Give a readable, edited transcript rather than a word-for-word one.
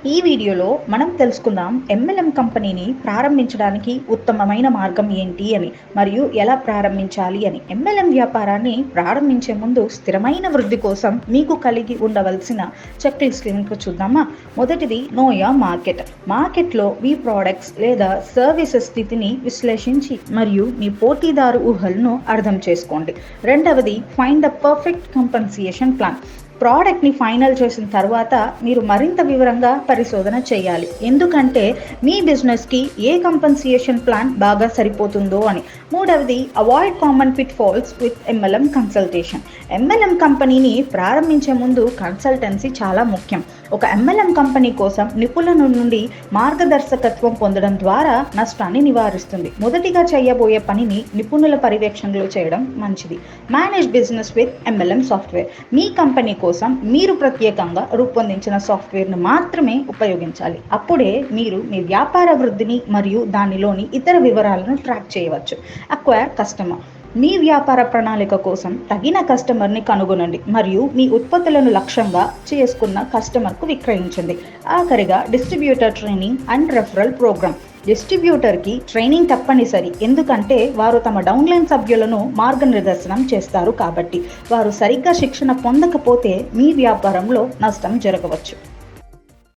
ఈ వీడియోలో మనం తెలుసుకుందాం ఎంఎల్ఎం కంపెనీని ప్రారంభించడానికి ఉత్తమమైన మార్గం ఏంటి అని మరియు ఎలా ప్రారంభించాలి అని. ఎంఎల్ఎం వ్యాపారాన్ని ప్రారంభించే ముందు స్థిరమైన వృద్ధి కోసం మీకు కలిగి ఉండవలసిన చెక్ లిస్ట్ చూద్దామా. మొదటిది నో యువర్ మార్కెట్. మార్కెట్లో మీ ప్రోడక్ట్స్ లేదా సర్వీసెస్ స్థితిని విశ్లేషించి మరియు మీ పోటీదారు ఊహలను అర్థం చేసుకోండి. రెండవది find the perfect compensation plan. ప్రోడక్ట్ని ఫైనల్ చేసిన తర్వాత మీరు మరింత వివరంగా పరిశోధన చేయాలి, ఎందుకంటే మీ బిజినెస్కి ఏ కంపెన్సేషన్ ప్లాన్ బాగా సరిపోతుందో అని. మూడవది avoid common pitfalls with MLM consultation. MLM కంపెనీని ప్రారంభించే ముందు కన్సల్టెన్సీ చాలా ముఖ్యం. ఒక ఎంఎల్ఎం కంపెనీ కోసం నిపుణుల నుండి మార్గదర్శకత్వం పొందడం ద్వారా నష్టాన్ని నివారిస్తుంది. మొదటిగా చేయబోయే పనిని నిపుణుల పర్యవేక్షణలో చేయడం మంచిది. Manage business with MLM software. Me company కోసం మీరు ప్రత్యేకంగా రూపొందించిన సాఫ్ట్వేర్ను మాత్రమే ఉపయోగించాలి. అప్పుడే మీరు మీ వ్యాపార వృద్ధిని మరియు దానిలోని ఇతర వివరాలను ట్రాక్ చేయవచ్చు. Acquire customer. మీ వ్యాపార ప్రణాళిక కోసం తగిన కస్టమర్ని కనుగొనండి మరియు మీ ఉత్పత్తులను లక్ష్యంగా చేసుకున్న కస్టమర్కు విక్రయించండి. ఆఖరిగా distributor training and referral program. డిస్ట్రిబ్యూటర్కి ట్రైనింగ్ తప్పనిసరి, ఎందుకంటే వారు తమ డౌన్లైన్ సభ్యులను మార్గనిర్దేశనం చేస్తారు కాబట్టి. వారు సరిగ్గా శిక్షణ పొందకపోతే మీ వ్యాపారంలో నష్టం జరగవచ్చు.